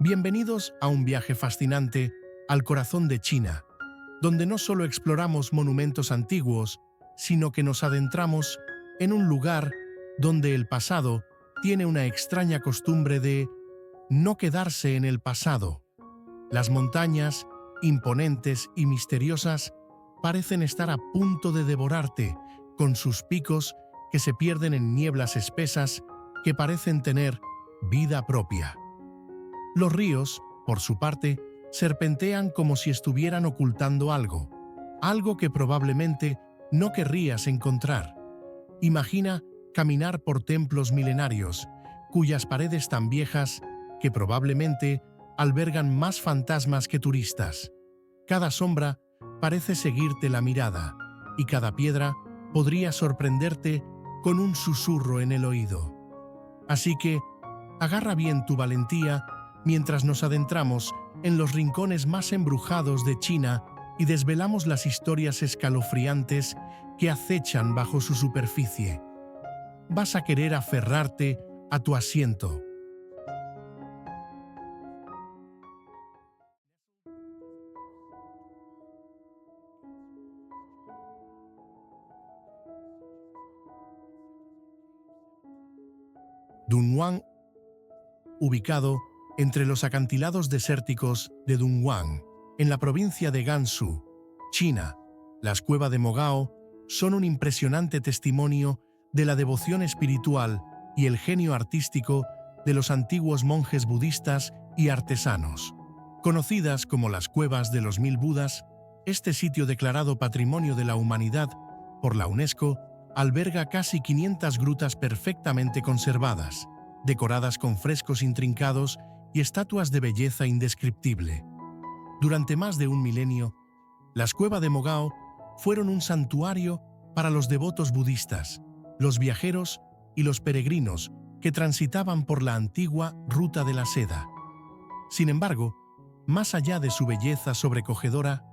Bienvenidos a un viaje fascinante al corazón de China, donde no solo exploramos monumentos antiguos, sino que nos adentramos en un lugar donde el pasado tiene una extraña costumbre de no quedarse en el pasado. Las montañas, imponentes y misteriosas, parecen estar a punto de devorarte, con sus picos que se pierden en nieblas espesas que parecen tener vida propia. Los ríos, por su parte, serpentean como si estuvieran ocultando algo que probablemente no querrías encontrar. Imagina caminar por templos milenarios, cuyas paredes tan viejas que probablemente albergan más fantasmas que turistas. Cada sombra parece seguirte la mirada, y cada piedra podría sorprenderte con un susurro en el oído. Así que, agarra bien tu valentía mientras nos adentramos en los rincones más embrujados de China y desvelamos las historias escalofriantes que acechan bajo su superficie. Vas a querer aferrarte a tu asiento. Dunhuang, ubicado entre los acantilados desérticos de Dunhuang, en la provincia de Gansu, China. Las cuevas de Mogao son un impresionante testimonio de la devoción espiritual y el genio artístico de los antiguos monjes budistas y artesanos. Conocidas como las Cuevas de los Mil Budas, este sitio declarado Patrimonio de la Humanidad por la UNESCO alberga casi 500 grutas perfectamente conservadas, decoradas con frescos intrincados y estatuas de belleza indescriptible. Durante más de un milenio, las cuevas de Mogao fueron un santuario para los devotos budistas, los viajeros y los peregrinos que transitaban por la antigua Ruta de la Seda. Sin embargo, más allá de su belleza sobrecogedora,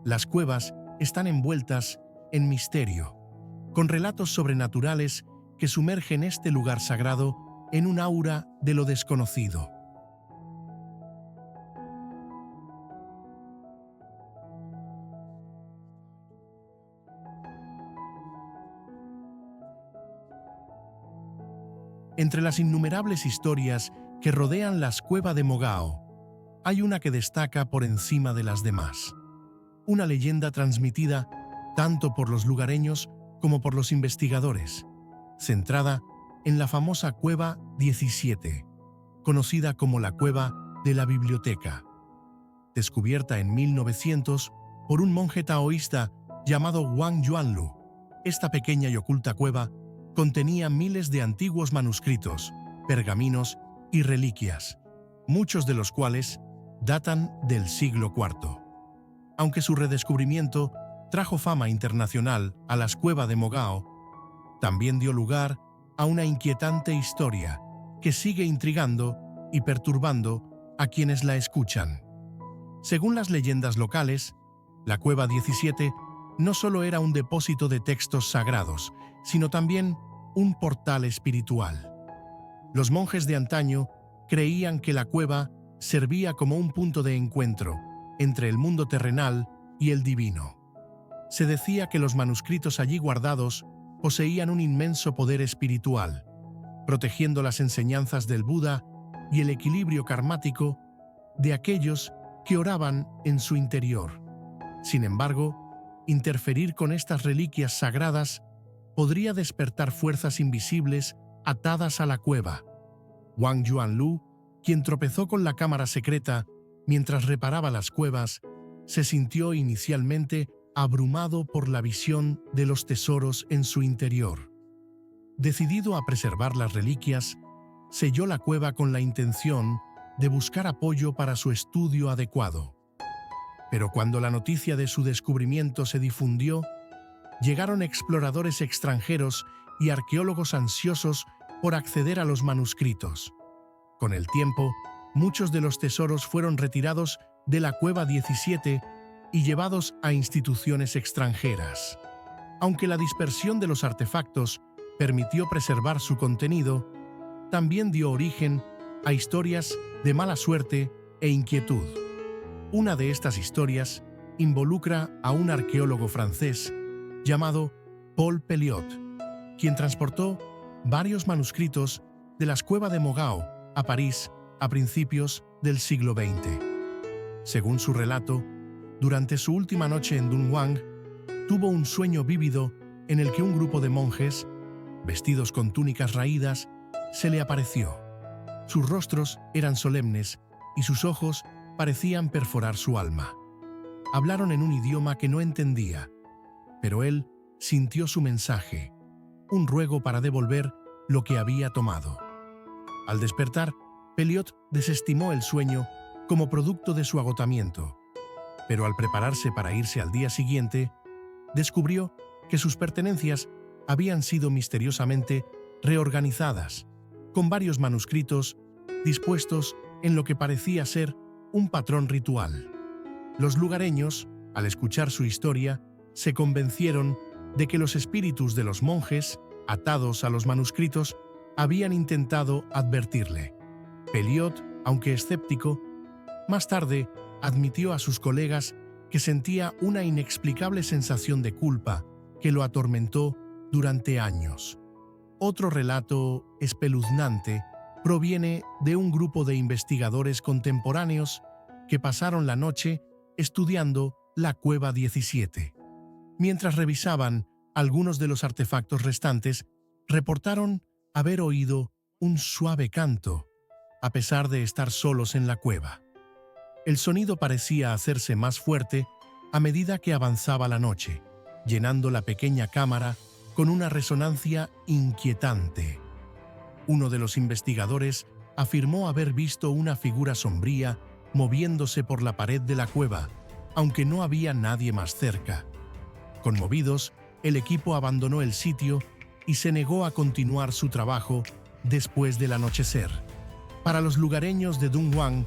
las cuevas están envueltas en misterio, con relatos sobrenaturales que sumergen este lugar sagrado en un aura de lo desconocido. Entre las innumerables historias que rodean las cuevas de Mogao, hay una que destaca por encima de las demás. Una leyenda transmitida tanto por los lugareños como por los investigadores, centrada en la famosa Cueva 17, conocida como la Cueva de la Biblioteca. Descubierta en 1900 por un monje taoísta llamado Wang Yuanlu, esta pequeña y oculta cueva contenía miles de antiguos manuscritos, pergaminos y reliquias, muchos de los cuales datan del siglo IV. Aunque su redescubrimiento trajo fama internacional a las cuevas de Mogao, también dio lugar a una inquietante historia que sigue intrigando y perturbando a quienes la escuchan. Según las leyendas locales, la Cueva 17 no solo era un depósito de textos sagrados, sino también un portal espiritual. Los monjes de antaño creían que la cueva servía como un punto de encuentro entre el mundo terrenal y el divino. Se decía que los manuscritos allí guardados poseían un inmenso poder espiritual, protegiendo las enseñanzas del Buda y el equilibrio karmático de aquellos que oraban en su interior. Sin embargo, interferir con estas reliquias sagradas podría despertar fuerzas invisibles atadas a la cueva. Wang Yuanlu, quien tropezó con la cámara secreta mientras reparaba las cuevas, se sintió inicialmente abrumado por la visión de los tesoros en su interior. Decidido a preservar las reliquias, selló la cueva con la intención de buscar apoyo para su estudio adecuado. Pero cuando la noticia de su descubrimiento se difundió, llegaron exploradores extranjeros y arqueólogos ansiosos por acceder a los manuscritos. Con el tiempo, muchos de los tesoros fueron retirados de la Cueva 17 y llevados a instituciones extranjeras. Aunque la dispersión de los artefactos permitió preservar su contenido, también dio origen a historias de mala suerte e inquietud. Una de estas historias involucra a un arqueólogo francés llamado Paul Pelliot, quien transportó varios manuscritos de las cuevas de Mogao a París a principios del siglo XX. Según su relato, durante su última noche en Dunhuang, tuvo un sueño vívido en el que un grupo de monjes, vestidos con túnicas raídas, se le apareció. Sus rostros eran solemnes y sus ojos parecían perforar su alma. Hablaron en un idioma que no entendía, pero él sintió su mensaje, un ruego para devolver lo que había tomado. Al despertar, Pelliot desestimó el sueño como producto de su agotamiento, pero al prepararse para irse al día siguiente, descubrió que sus pertenencias habían sido misteriosamente reorganizadas, con varios manuscritos dispuestos en lo que parecía ser un patrón ritual. Los lugareños, al escuchar su historia, se convencieron de que los espíritus de los monjes, atados a los manuscritos, habían intentado advertirle. Pelliot, aunque escéptico, más tarde admitió a sus colegas que sentía una inexplicable sensación de culpa que lo atormentó durante años. Otro relato espeluznante proviene de un grupo de investigadores contemporáneos que pasaron la noche estudiando la Cueva 17. Mientras revisaban algunos de los artefactos restantes, reportaron haber oído un suave canto, a pesar de estar solos en la cueva. El sonido parecía hacerse más fuerte a medida que avanzaba la noche, llenando la pequeña cámara con una resonancia inquietante. Uno de los investigadores afirmó haber visto una figura sombría moviéndose por la pared de la cueva, aunque no había nadie más cerca. Conmovidos, el equipo abandonó el sitio y se negó a continuar su trabajo después del anochecer. Para los lugareños de Dunhuang,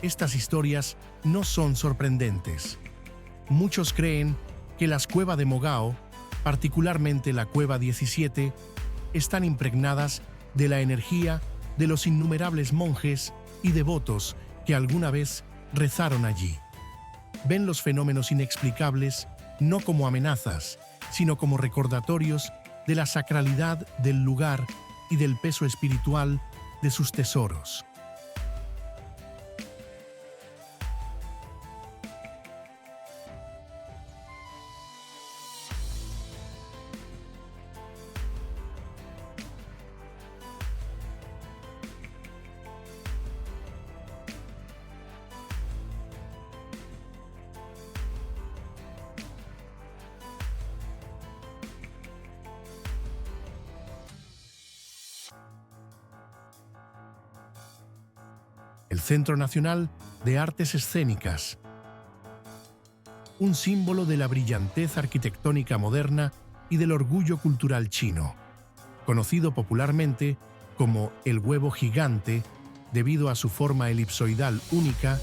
estas historias no son sorprendentes. Muchos creen que las cuevas de Mogao, particularmente la Cueva 17, están impregnadas de la energía de los innumerables monjes y devotos que alguna vez rezaron allí. Ven los fenómenos inexplicables no como amenazas, sino como recordatorios de la sacralidad del lugar y del peso espiritual de sus tesoros. El Centro Nacional de Artes Escénicas, un símbolo de la brillantez arquitectónica moderna y del orgullo cultural chino. Conocido popularmente como el huevo gigante debido a su forma elipsoidal única,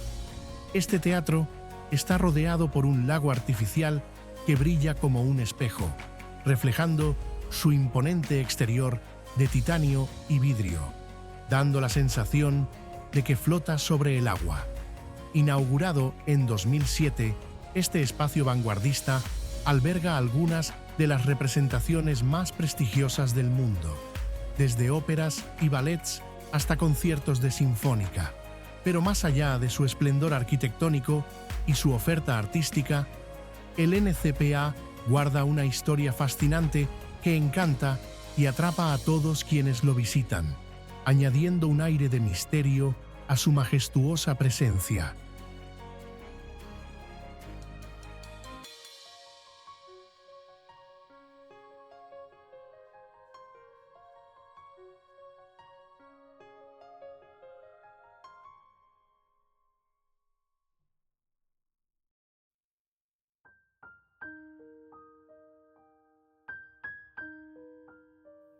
este teatro está rodeado por un lago artificial que brilla como un espejo, reflejando su imponente exterior de titanio y vidrio, dando la sensación de que flota sobre el agua. Inaugurado en 2007, este espacio vanguardista alberga algunas de las representaciones más prestigiosas del mundo, desde óperas y ballets hasta conciertos de sinfónica. Pero más allá de su esplendor arquitectónico y su oferta artística, el NCPA guarda una historia fascinante que encanta y atrapa a todos quienes lo visitan, añadiendo un aire de misterio a su majestuosa presencia.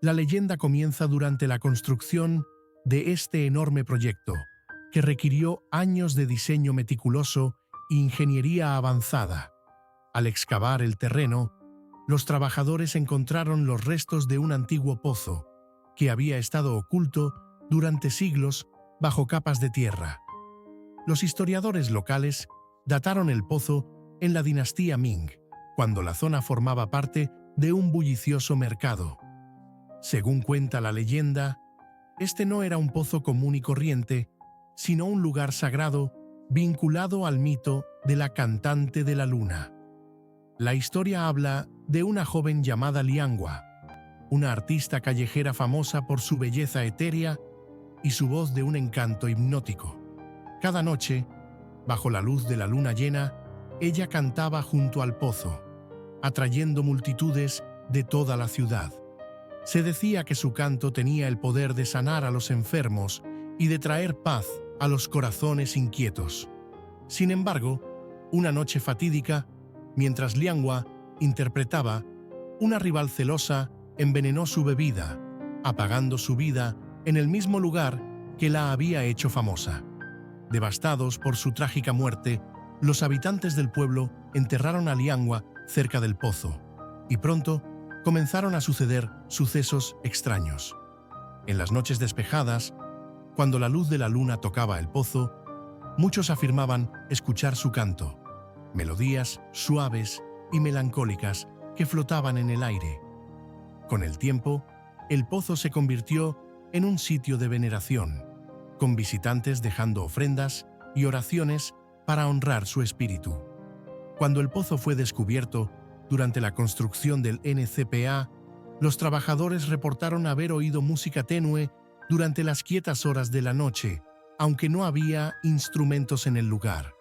La leyenda comienza durante la construcción de este enorme proyecto, que requirió años de diseño meticuloso e ingeniería avanzada. Al excavar el terreno, los trabajadores encontraron los restos de un antiguo pozo, que había estado oculto durante siglos bajo capas de tierra. Los historiadores locales dataron el pozo en la dinastía Ming, cuando la zona formaba parte de un bullicioso mercado. Según cuenta la leyenda, este no era un pozo común y corriente, sino un lugar sagrado vinculado al mito de la cantante de la luna. La historia habla de una joven llamada Lianghua, una artista callejera famosa por su belleza etérea y su voz de un encanto hipnótico. Cada noche, bajo la luz de la luna llena, ella cantaba junto al pozo, atrayendo multitudes de toda la ciudad. Se decía que su canto tenía el poder de sanar a los enfermos y de traer paz a los corazones inquietos. Sin embargo, una noche fatídica, mientras Lianghua interpretaba, una rival celosa envenenó su bebida, apagando su vida en el mismo lugar que la había hecho famosa. Devastados por su trágica muerte, los habitantes del pueblo enterraron a Lianghua cerca del pozo, y pronto comenzaron a suceder sucesos extraños. En las noches despejadas, cuando la luz de la luna tocaba el pozo, muchos afirmaban escuchar su canto, melodías suaves y melancólicas que flotaban en el aire. Con el tiempo, el pozo se convirtió en un sitio de veneración, con visitantes dejando ofrendas y oraciones para honrar su espíritu. Cuando el pozo fue descubierto durante la construcción del NCPA, los trabajadores reportaron haber oído música tenue durante las quietas horas de la noche, aunque no había instrumentos en el lugar.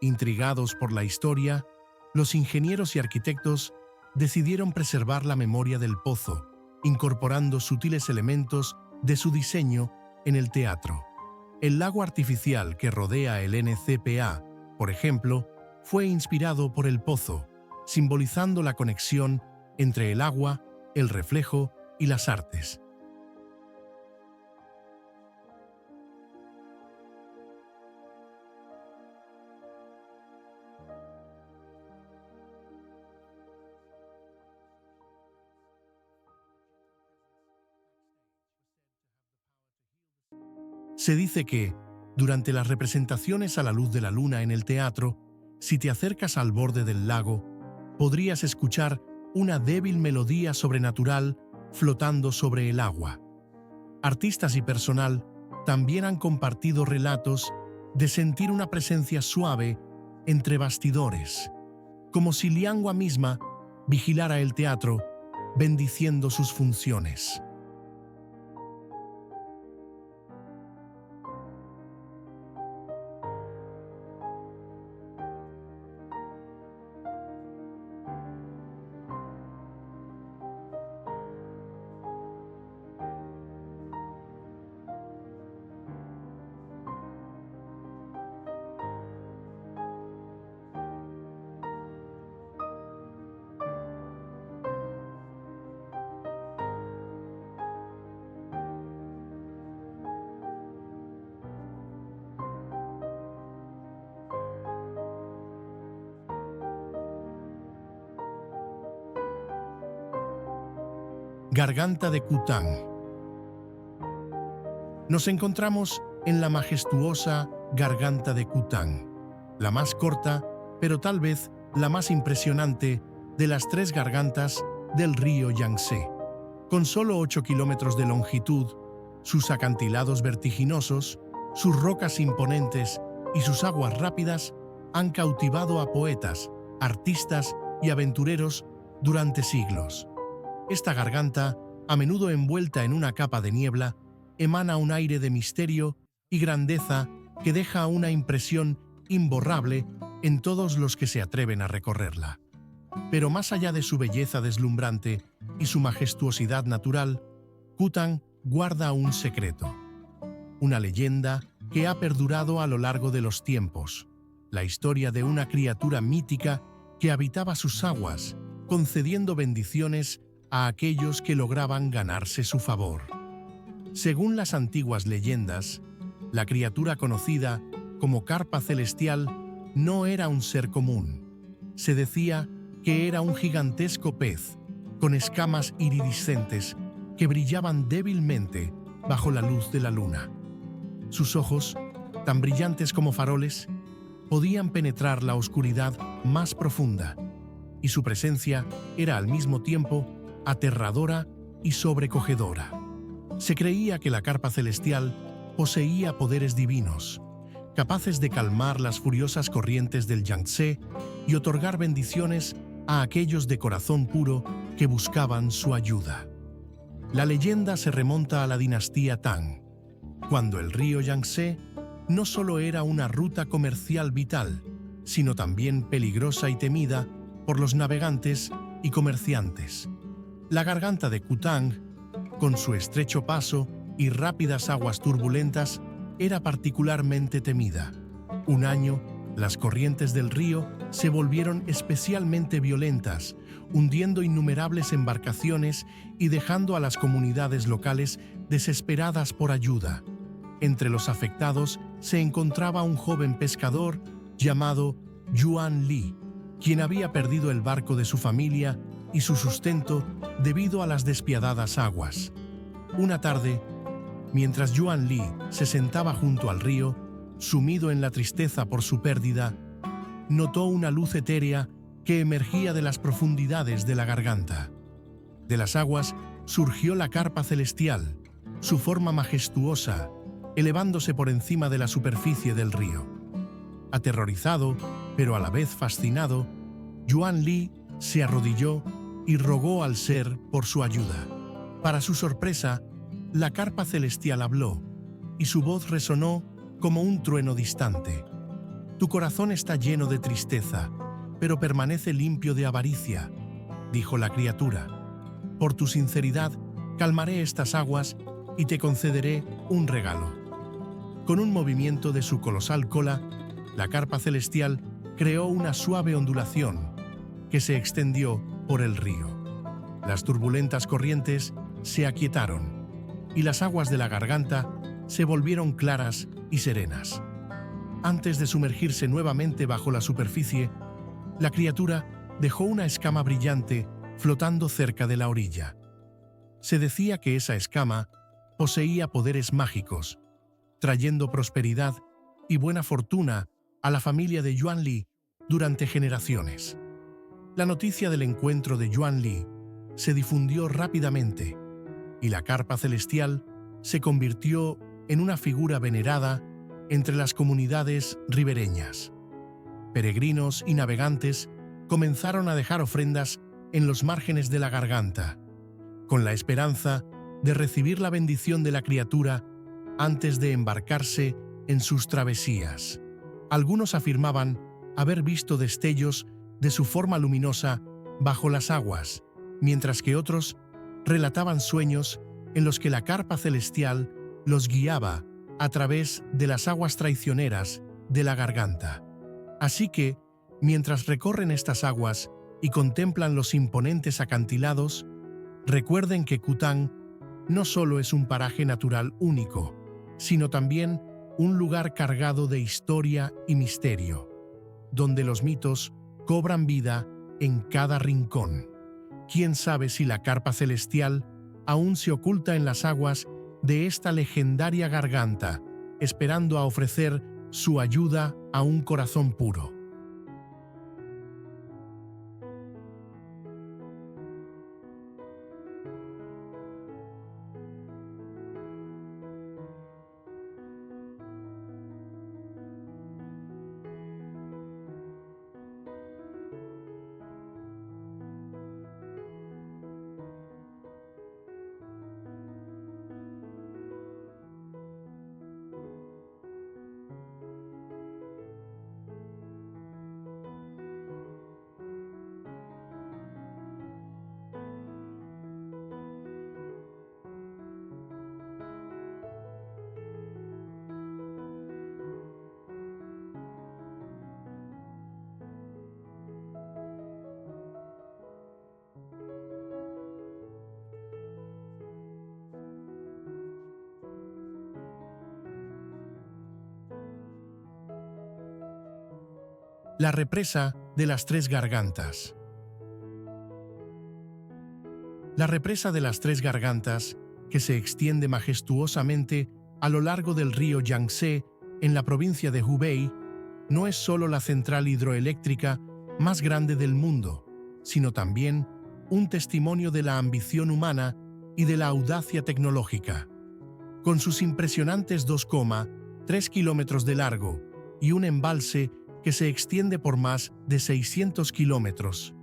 Intrigados por la historia, los ingenieros y arquitectos decidieron preservar la memoria del pozo, incorporando sutiles elementos de su diseño en el teatro. El lago artificial que rodea el NCPA, por ejemplo, fue inspirado por el pozo, simbolizando la conexión entre el agua, el reflejo y las artes. Se dice que, durante las representaciones a la luz de la luna en el teatro, si te acercas al borde del lago, podrías escuchar una débil melodía sobrenatural flotando sobre el agua. Artistas y personal también han compartido relatos de sentir una presencia suave entre bastidores, como si Lianghua misma vigilara el teatro, bendiciendo sus funciones. Garganta de Cutang. Nos encontramos en la majestuosa Garganta de Cutang, la más corta, pero tal vez la más impresionante de las tres gargantas del río Yangtze. Con solo 8 kilómetros de longitud, sus acantilados vertiginosos, sus rocas imponentes y sus aguas rápidas han cautivado a poetas, artistas y aventureros durante siglos. Esta garganta, a menudo envuelta en una capa de niebla, emana un aire de misterio y grandeza que deja una impresión imborrable en todos los que se atreven a recorrerla. Pero más allá de su belleza deslumbrante y su majestuosidad natural, Cutang guarda un secreto, una leyenda que ha perdurado a lo largo de los tiempos, la historia de una criatura mítica que habitaba sus aguas, concediendo bendiciones a aquellos que lograban ganarse su favor. Según las antiguas leyendas, la criatura conocida como carpa celestial no era un ser común. Se decía que era un gigantesco pez con escamas iridiscentes que brillaban débilmente bajo la luz de la luna. Sus ojos, tan brillantes como faroles, podían penetrar la oscuridad más profunda, y su presencia era al mismo tiempo aterradora y sobrecogedora. Se creía que la carpa celestial poseía poderes divinos, capaces de calmar las furiosas corrientes del Yangtze y otorgar bendiciones a aquellos de corazón puro que buscaban su ayuda. La leyenda se remonta a la dinastía Tang, cuando el río Yangtze no solo era una ruta comercial vital, sino también peligrosa y temida por los navegantes y comerciantes. La garganta de Kutang, con su estrecho paso y rápidas aguas turbulentas, era particularmente temida. Un año, las corrientes del río se volvieron especialmente violentas, hundiendo innumerables embarcaciones y dejando a las comunidades locales desesperadas por ayuda. Entre los afectados se encontraba un joven pescador llamado Yuan Li, quien había perdido el barco de su familia y su sustento debido a las despiadadas aguas. Una tarde, mientras Yuan Li se sentaba junto al río, sumido en la tristeza por su pérdida, notó una luz etérea que emergía de las profundidades de la garganta. De las aguas surgió la carpa celestial, su forma majestuosa, elevándose por encima de la superficie del río. Aterrorizado, pero a la vez fascinado, Yuan Li se arrodilló y rogó al ser por su ayuda. Para su sorpresa, la carpa celestial habló, y su voz resonó como un trueno distante. «Tu corazón está lleno de tristeza, pero permanece limpio de avaricia», dijo la criatura. «Por tu sinceridad, calmaré estas aguas y te concederé un regalo». Con un movimiento de su colosal cola, la carpa celestial creó una suave ondulación que se extendió por el río. Las turbulentas corrientes se aquietaron y las aguas de la garganta se volvieron claras y serenas. Antes de sumergirse nuevamente bajo la superficie, la criatura dejó una escama brillante flotando cerca de la orilla. Se decía que esa escama poseía poderes mágicos, trayendo prosperidad y buena fortuna a la familia de Yuan Li durante generaciones. La noticia del encuentro de Yuan Li se difundió rápidamente y la carpa celestial se convirtió en una figura venerada entre las comunidades ribereñas. Peregrinos y navegantes comenzaron a dejar ofrendas en los márgenes de la garganta, con la esperanza de recibir la bendición de la criatura antes de embarcarse en sus travesías. Algunos afirmaban haber visto destellos de su forma luminosa bajo las aguas, mientras que otros relataban sueños en los que la carpa celestial los guiaba a través de las aguas traicioneras de la garganta. Así que, mientras recorren estas aguas y contemplan los imponentes acantilados, recuerden que Kutang no solo es un paraje natural único, sino también un lugar cargado de historia y misterio, donde los mitos cobran vida en cada rincón. ¿Quién sabe si la carpa celestial aún se oculta en las aguas de esta legendaria garganta, esperando a ofrecer su ayuda a un corazón puro? La represa de las Tres Gargantas. La represa de las Tres Gargantas, que se extiende majestuosamente a lo largo del río Yangtze, en la provincia de Hubei, no es solo la central hidroeléctrica más grande del mundo, sino también un testimonio de la ambición humana y de la audacia tecnológica. Con sus impresionantes 2,3 kilómetros de largo y un embalse que se extiende por más de 600 kilómetros,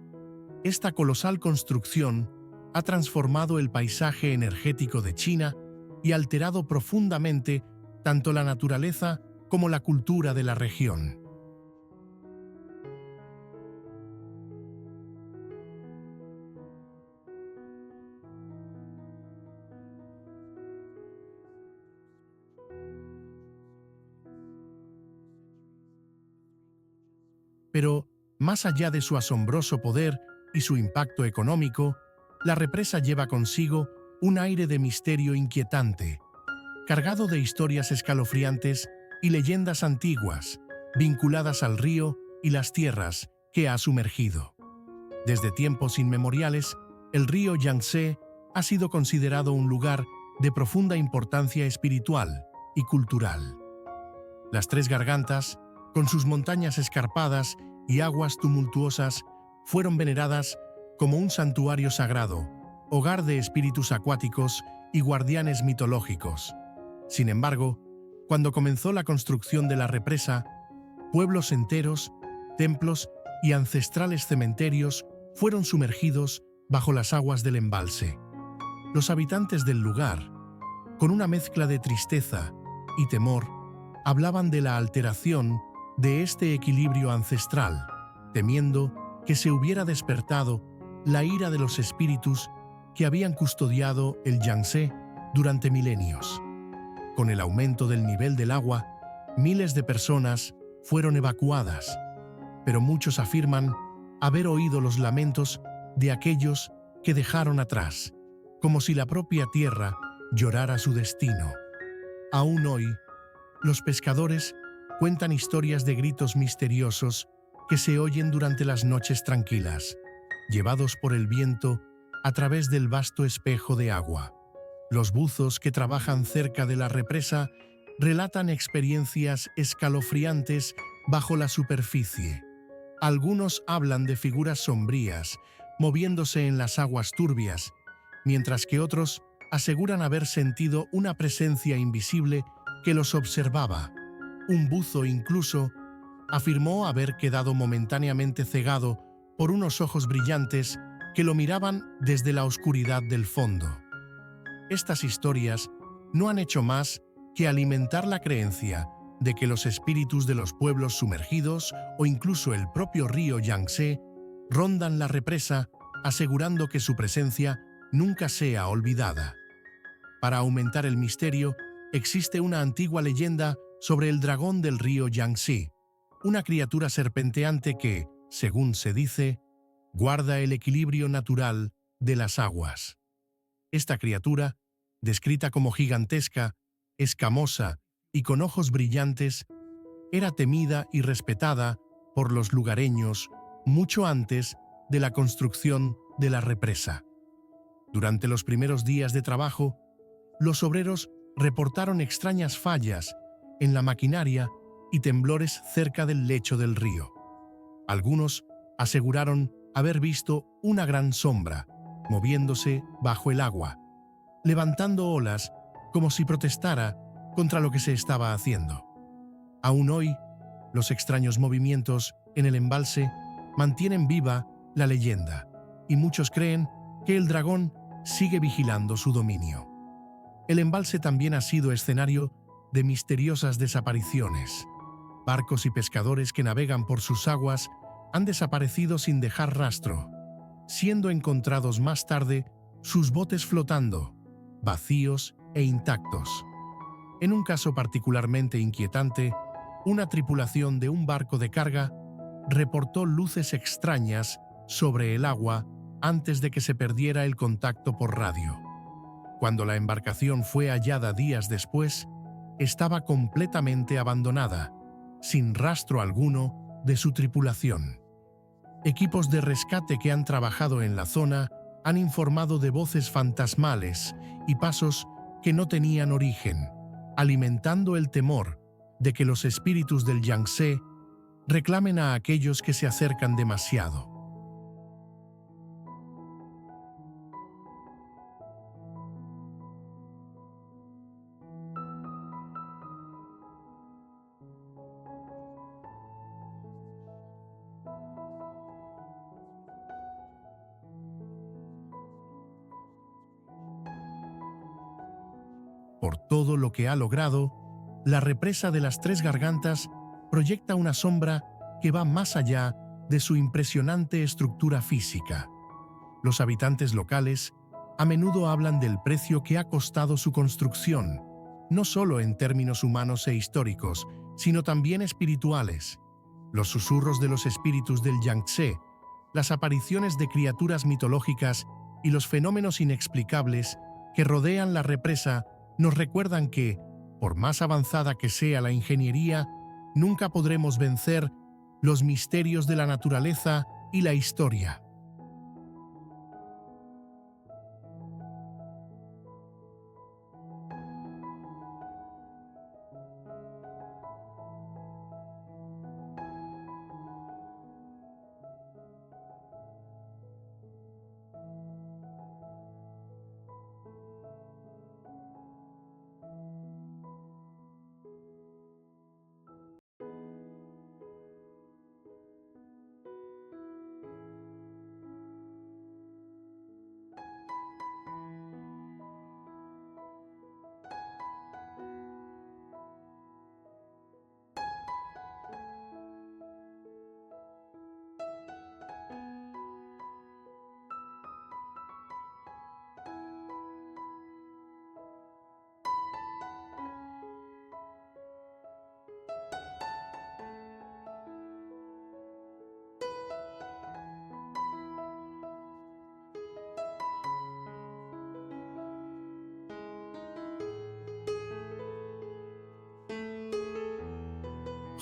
esta colosal construcción ha transformado el paisaje energético de China y alterado profundamente tanto la naturaleza como la cultura de la región. Pero, más allá de su asombroso poder y su impacto económico, la represa lleva consigo un aire de misterio inquietante, cargado de historias escalofriantes y leyendas antiguas, vinculadas al río y las tierras que ha sumergido. Desde tiempos inmemoriales, el río Yangtze ha sido considerado un lugar de profunda importancia espiritual y cultural. Las Tres Gargantas, con sus montañas escarpadas y aguas tumultuosas, fueron veneradas como un santuario sagrado, hogar de espíritus acuáticos y guardianes mitológicos. Sin embargo, cuando comenzó la construcción de la represa, pueblos enteros, templos y ancestrales cementerios fueron sumergidos bajo las aguas del embalse. Los habitantes del lugar, con una mezcla de tristeza y temor, hablaban de la alteración de este equilibrio ancestral, temiendo que se hubiera despertado la ira de los espíritus que habían custodiado el Yangtze durante milenios. Con el aumento del nivel del agua, miles de personas fueron evacuadas, pero muchos afirman haber oído los lamentos de aquellos que dejaron atrás, como si la propia tierra llorara su destino. Aún hoy, los pescadores cuentan historias de gritos misteriosos que se oyen durante las noches tranquilas, llevados por el viento a través del vasto espejo de agua. Los buzos que trabajan cerca de la represa relatan experiencias escalofriantes bajo la superficie. Algunos hablan de figuras sombrías moviéndose en las aguas turbias, mientras que otros aseguran haber sentido una presencia invisible que los observaba. Un buzo incluso afirmó haber quedado momentáneamente cegado por unos ojos brillantes que lo miraban desde la oscuridad del fondo. Estas historias no han hecho más que alimentar la creencia de que los espíritus de los pueblos sumergidos o incluso el propio río Yangtze rondan la represa, asegurando que su presencia nunca sea olvidada. Para aumentar el misterio, existe una antigua leyenda sobre el dragón del río Yangtze, una criatura serpenteante que, según se dice, guarda el equilibrio natural de las aguas. Esta criatura, descrita como gigantesca, escamosa y con ojos brillantes, era temida y respetada por los lugareños mucho antes de la construcción de la represa. Durante los primeros días de trabajo, los obreros reportaron extrañas fallas en la maquinaria y temblores cerca del lecho del río. Algunos aseguraron haber visto una gran sombra moviéndose bajo el agua, levantando olas como si protestara contra lo que se estaba haciendo. Aún hoy, los extraños movimientos en el embalse mantienen viva la leyenda, y muchos creen que el dragón sigue vigilando su dominio. El embalse también ha sido escenario de misteriosas desapariciones. Barcos y pescadores que navegan por sus aguas han desaparecido sin dejar rastro, siendo encontrados más tarde sus botes flotando, vacíos e intactos. En un caso particularmente inquietante, una tripulación de un barco de carga reportó luces extrañas sobre el agua antes de que se perdiera el contacto por radio. Cuando la embarcación fue hallada días después, estaba completamente abandonada, sin rastro alguno de su tripulación. Equipos de rescate que han trabajado en la zona han informado de voces fantasmales y pasos que no tenían origen, alimentando el temor de que los espíritus del Yangtze reclamen a aquellos que se acercan demasiado. Por todo lo que ha logrado, la represa de las Tres Gargantas proyecta una sombra que va más allá de su impresionante estructura física. Los habitantes locales a menudo hablan del precio que ha costado su construcción, no solo en términos humanos e históricos, sino también espirituales. Los susurros de los espíritus del Yangtze, las apariciones de criaturas mitológicas y los fenómenos inexplicables que rodean la represa nos recuerdan que, por más avanzada que sea la ingeniería, nunca podremos vencer los misterios de la naturaleza y la historia.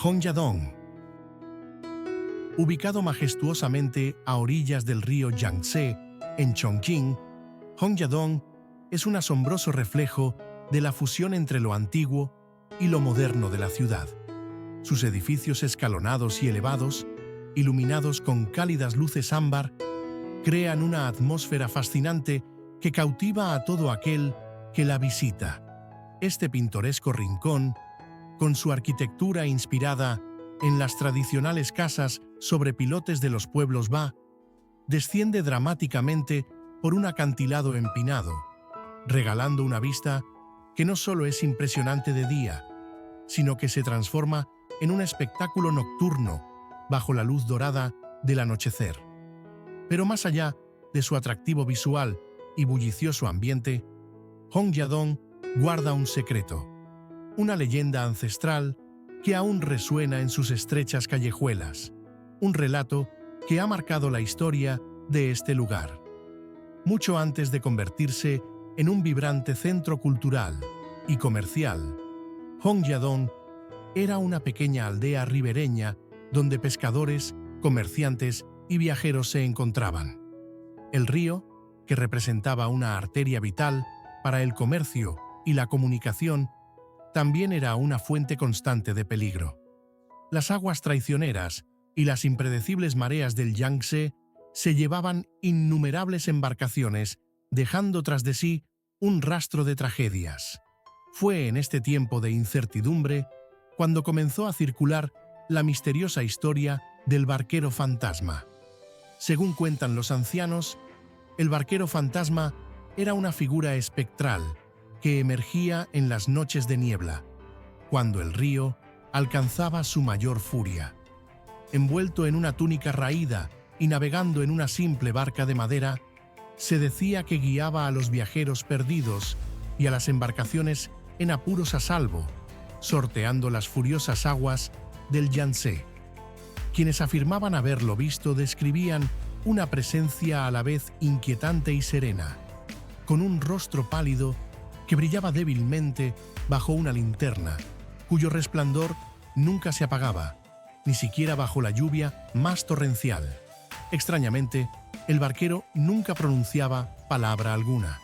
Hongyadong. Ubicado majestuosamente a orillas del río Yangtze, en Chongqing, Hongyadong es un asombroso reflejo de la fusión entre lo antiguo y lo moderno de la ciudad. Sus edificios escalonados y elevados, iluminados con cálidas luces ámbar, crean una atmósfera fascinante que cautiva a todo aquel que la visita. Este pintoresco rincón, con su arquitectura inspirada en las tradicionales casas sobre pilotes de los pueblos Ba, desciende dramáticamente por un acantilado empinado, regalando una vista que no solo es impresionante de día, sino que se transforma en un espectáculo nocturno bajo la luz dorada del anochecer. Pero más allá de su atractivo visual y bullicioso ambiente, Hongyadong guarda un secreto, una leyenda ancestral que aún resuena en sus estrechas callejuelas, un relato que ha marcado la historia de este lugar. Mucho antes de convertirse en un vibrante centro cultural y comercial, Hongyadong era una pequeña aldea ribereña donde pescadores, comerciantes y viajeros se encontraban. El río, que representaba una arteria vital para el comercio y la comunicación, también era una fuente constante de peligro. Las aguas traicioneras y las impredecibles mareas del Yangtze se llevaban innumerables embarcaciones, dejando tras de sí un rastro de tragedias. Fue en este tiempo de incertidumbre cuando comenzó a circular la misteriosa historia del barquero fantasma. Según cuentan los ancianos, el barquero fantasma era una figura espectral que emergía en las noches de niebla, cuando el río alcanzaba su mayor furia. Envuelto en una túnica raída y navegando en una simple barca de madera, se decía que guiaba a los viajeros perdidos y a las embarcaciones en apuros a salvo, sorteando las furiosas aguas del Yangtze. Quienes afirmaban haberlo visto describían una presencia a la vez inquietante y serena, con un rostro pálido que brillaba débilmente bajo una linterna, cuyo resplandor nunca se apagaba, ni siquiera bajo la lluvia más torrencial. Extrañamente, el barquero nunca pronunciaba palabra alguna,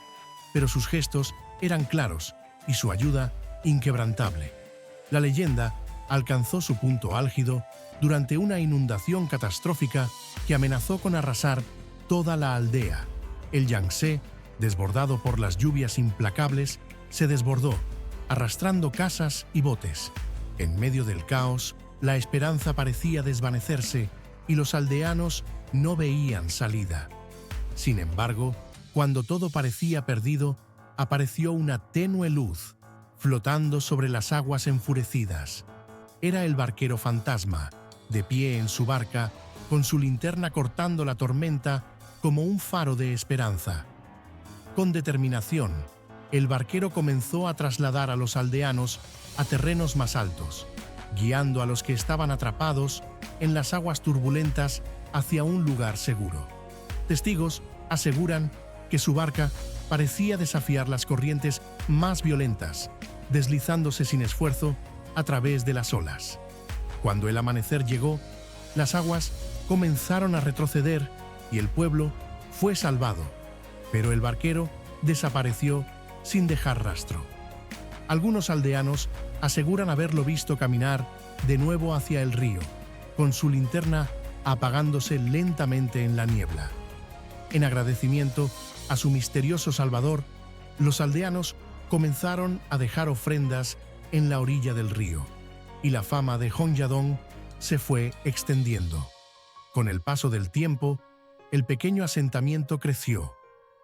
pero sus gestos eran claros y su ayuda inquebrantable. La leyenda alcanzó su punto álgido durante una inundación catastrófica que amenazó con arrasar toda la aldea. El Yangtze, desbordado por las lluvias implacables, se desbordó, arrastrando casas y botes. En medio del caos, la esperanza parecía desvanecerse y los aldeanos no veían salida. Sin embargo, cuando todo parecía perdido, apareció una tenue luz, flotando sobre las aguas enfurecidas. Era el barquero fantasma, de pie en su barca, con su linterna cortando la tormenta como un faro de esperanza. Con determinación, el barquero comenzó a trasladar a los aldeanos a terrenos más altos, guiando a los que estaban atrapados en las aguas turbulentas hacia un lugar seguro. Testigos aseguran que su barca parecía desafiar las corrientes más violentas, deslizándose sin esfuerzo a través de las olas. Cuando el amanecer llegó, las aguas comenzaron a retroceder y el pueblo fue salvado, pero el barquero desapareció sin dejar rastro. Algunos aldeanos aseguran haberlo visto caminar de nuevo hacia el río, con su linterna apagándose lentamente en la niebla. En agradecimiento a su misterioso salvador, los aldeanos comenzaron a dejar ofrendas en la orilla del río, y la fama de Hongyadong se fue extendiendo. Con el paso del tiempo, el pequeño asentamiento creció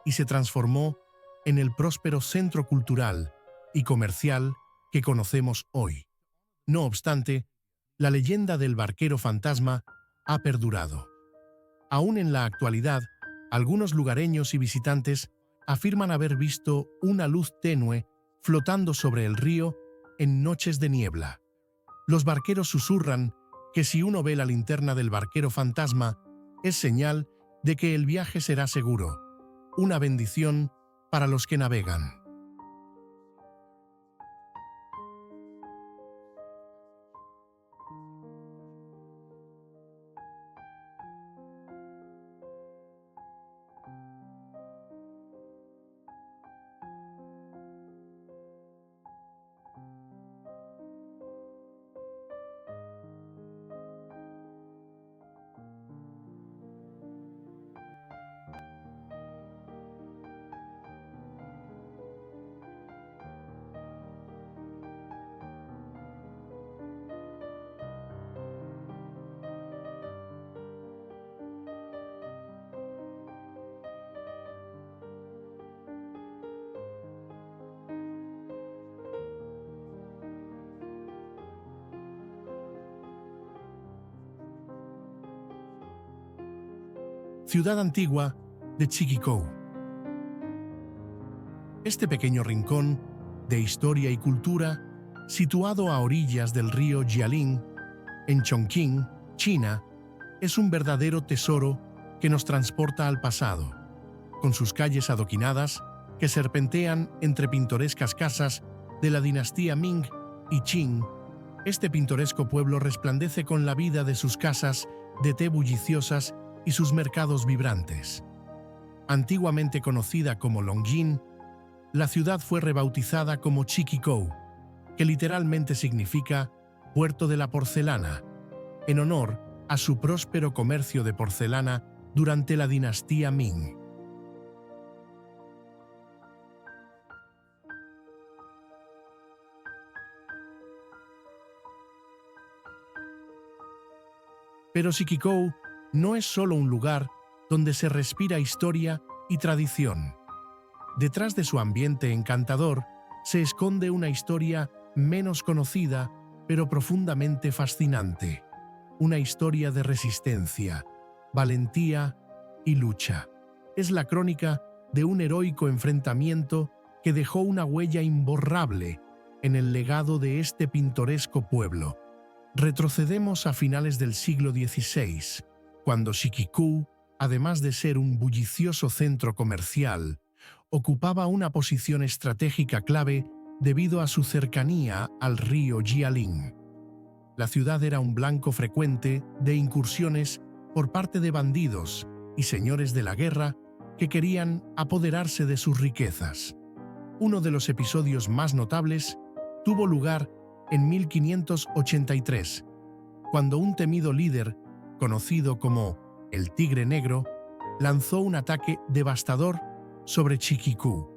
y se transformó en el próspero centro cultural y comercial que conocemos hoy. No obstante, la leyenda del barquero fantasma ha perdurado. Aún en la actualidad, algunos lugareños y visitantes afirman haber visto una luz tenue flotando sobre el río en noches de niebla. Los barqueros susurran que si uno ve la linterna del barquero fantasma, es señal de que el viaje será seguro, una bendición para los que navegan. Ciudad antigua de Chikikou. Este pequeño rincón de historia y cultura, situado a orillas del río Jialing, en Chongqing, China, es un verdadero tesoro que nos transporta al pasado, con sus calles adoquinadas que serpentean entre pintorescas casas de la dinastía Ming y Qing. Este pintoresco pueblo resplandece con la vida de sus casas de té bulliciosas y sus mercados vibrantes. Antiguamente conocida como Longjing, la ciudad fue rebautizada como Chikikou, que literalmente significa Puerto de la Porcelana, en honor a su próspero comercio de porcelana durante la dinastía Ming. Pero Chikikou no es solo un lugar donde se respira historia y tradición. Detrás de su ambiente encantador se esconde una historia menos conocida, pero profundamente fascinante. Una historia de resistencia, valentía y lucha. Es la crónica de un heroico enfrentamiento que dejó una huella imborrable en el legado de este pintoresco pueblo. Retrocedemos a finales del siglo XVI, cuando Chikikou, además de ser un bullicioso centro comercial, ocupaba una posición estratégica clave debido a su cercanía al río Jialing. La ciudad era un blanco frecuente de incursiones por parte de bandidos y señores de la guerra que querían apoderarse de sus riquezas. Uno de los episodios más notables tuvo lugar en 1583, cuando un temido líder, conocido como el Tigre Negro, lanzó un ataque devastador sobre Chiquikou.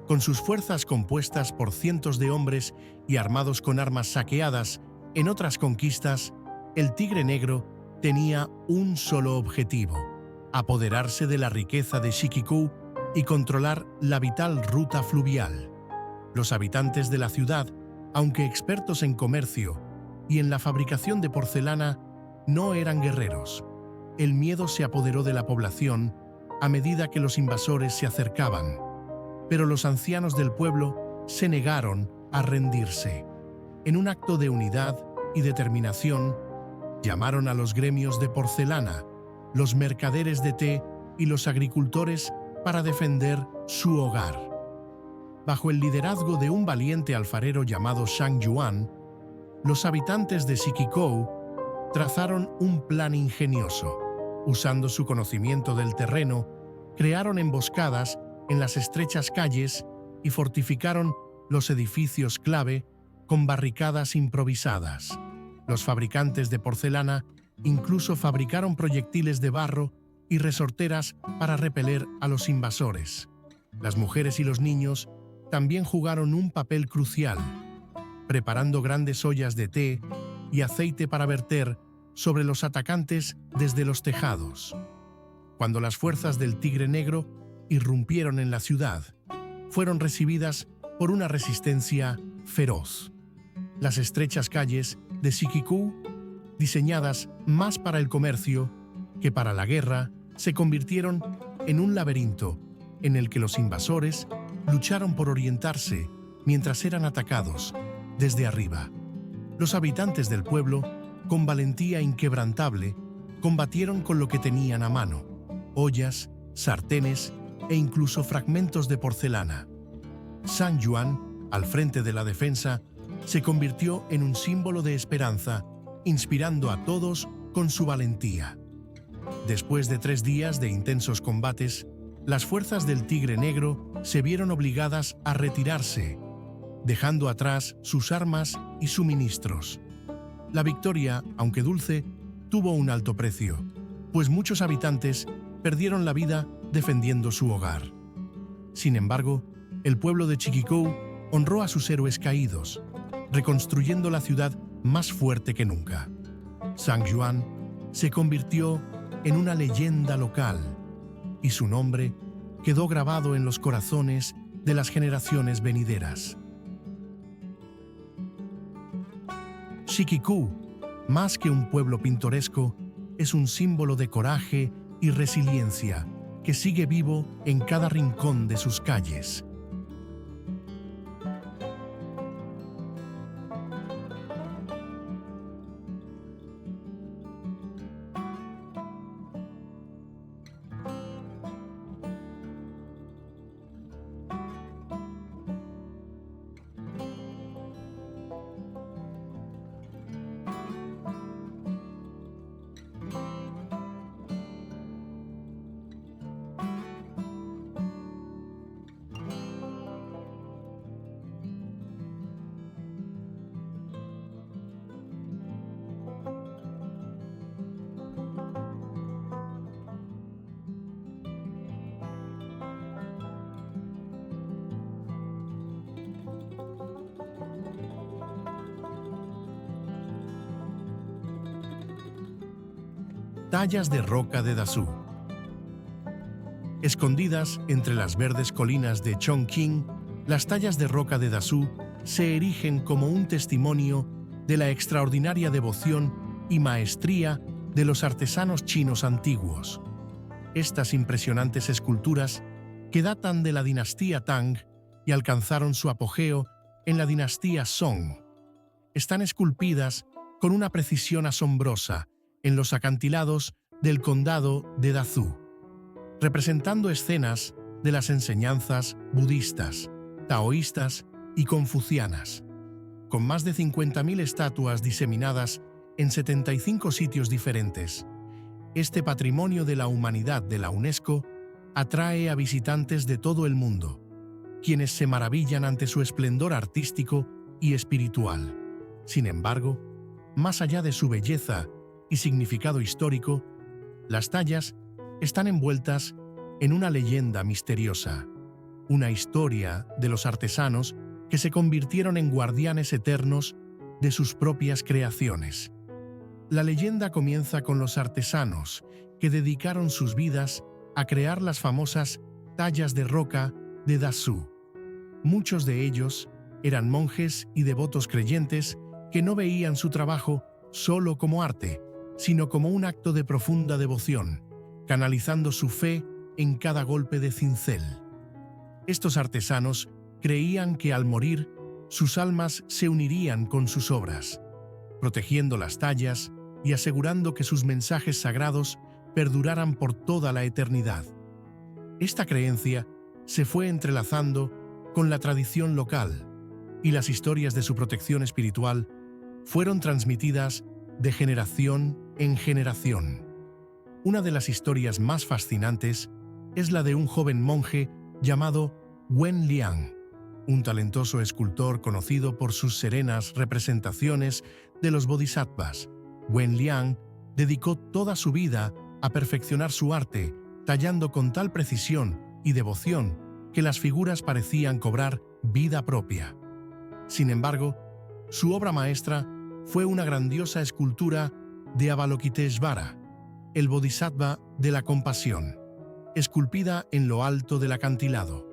Con sus fuerzas compuestas por cientos de hombres y armados con armas saqueadas en otras conquistas, el Tigre Negro tenía un solo objetivo: apoderarse de la riqueza de Chiquikou y controlar la vital ruta fluvial. Los habitantes de la ciudad, aunque expertos en comercio y en la fabricación de porcelana, no eran guerreros. El miedo se apoderó de la población a medida que los invasores se acercaban, pero los ancianos del pueblo se negaron a rendirse. En un acto de unidad y determinación, llamaron a los gremios de porcelana, los mercaderes de té y los agricultores para defender su hogar. Bajo el liderazgo de un valiente alfarero llamado Shang Yuan, los habitantes de Chiquikou trazaron un plan ingenioso. Usando su conocimiento del terreno, crearon emboscadas en las estrechas calles y fortificaron los edificios clave con barricadas improvisadas. Los fabricantes de porcelana incluso fabricaron proyectiles de barro y resorteras para repeler a los invasores. Las mujeres y los niños también jugaron un papel crucial, preparando grandes ollas de té y aceite para verter sobre los atacantes desde los tejados. Cuando las fuerzas del Tigre Negro irrumpieron en la ciudad, fueron recibidas por una resistencia feroz. Las estrechas calles de Chiquikou, diseñadas más para el comercio que para la guerra, se convirtieron en un laberinto en el que los invasores lucharon por orientarse mientras eran atacados desde arriba. Los habitantes del pueblo, con valentía inquebrantable, combatieron con lo que tenían a mano: ollas, sartenes e incluso fragmentos de porcelana. Shang Yuan, al frente de la defensa, se convirtió en un símbolo de esperanza, inspirando a todos con su valentía. Después de 3 días de intensos combates, las fuerzas del Tigre Negro se vieron obligadas a retirarse, dejando atrás sus armas y suministros. La victoria, aunque dulce, tuvo un alto precio, pues muchos habitantes perdieron la vida defendiendo su hogar. Sin embargo, el pueblo de Chiquikou honró a sus héroes caídos, reconstruyendo la ciudad más fuerte que nunca. Shang Yuan se convirtió en una leyenda local y su nombre quedó grabado en los corazones de las generaciones venideras. Chiquikou, más que un pueblo pintoresco, es un símbolo de coraje y resiliencia que sigue vivo en cada rincón de sus calles. Tallas de roca de Dazhou. Escondidas entre las verdes colinas de Chongqing, las tallas de roca de Dazhou se erigen como un testimonio de la extraordinaria devoción y maestría de los artesanos chinos antiguos. Estas impresionantes esculturas, que datan de la dinastía Tang y alcanzaron su apogeo en la dinastía Song, están esculpidas con una precisión asombrosa en los acantilados del condado de Dazhou, representando escenas de las enseñanzas budistas, taoístas y confucianas. con más de 50.000 estatuas diseminadas en 75 sitios diferentes. Este patrimonio de la humanidad de la UNESCO atrae a visitantes de todo el mundo, quienes se maravillan ante su esplendor artístico y espiritual. Sin embargo, más allá de su belleza y significado histórico, las tallas están envueltas en una leyenda misteriosa, una historia de los artesanos que se convirtieron en guardianes eternos de sus propias creaciones. La leyenda comienza con los artesanos que dedicaron sus vidas a crear las famosas tallas de roca de Dazú. Muchos de ellos eran monjes y devotos creyentes que no veían su trabajo solo como arte, sino como un acto de profunda devoción, canalizando su fe en cada golpe de cincel. Estos artesanos creían que al morir, sus almas se unirían con sus obras, protegiendo las tallas y asegurando que sus mensajes sagrados perduraran por toda la eternidad. Esta creencia se fue entrelazando con la tradición local, y las historias de su protección espiritual fueron transmitidas de generación en generación. Una de las historias más fascinantes es la de un joven monje llamado Wen Liang, un talentoso escultor conocido por sus serenas representaciones de los bodhisattvas. Wen Liang dedicó toda su vida a perfeccionar su arte, tallando con tal precisión y devoción que las figuras parecían cobrar vida propia. Sin embargo, su obra maestra fue una grandiosa escultura de Avalokiteshvara, el bodhisattva de la compasión, esculpida en lo alto del acantilado.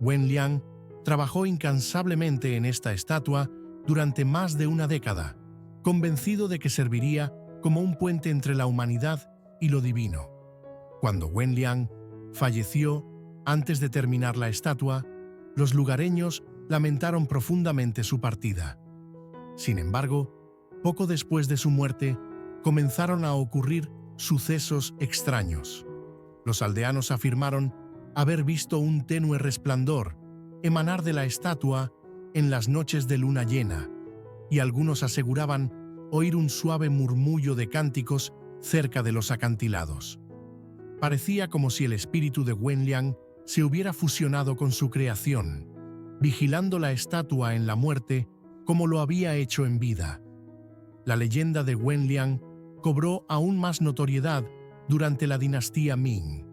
Wen Liang trabajó incansablemente en esta estatua durante más de una década, convencido de que serviría como un puente entre la humanidad y lo divino. Cuando Wen Liang falleció antes de terminar la estatua, los lugareños lamentaron profundamente su partida. Sin embargo, poco después de su muerte, comenzaron a ocurrir sucesos extraños. Los aldeanos afirmaron haber visto un tenue resplandor emanar de la estatua en las noches de luna llena, y algunos aseguraban oír un suave murmullo de cánticos cerca de los acantilados. Parecía como si el espíritu de Wen Liang se hubiera fusionado con su creación, vigilando la estatua en la muerte como lo había hecho en vida. La leyenda de Wen Liang cobró aún más notoriedad durante la dinastía Ming,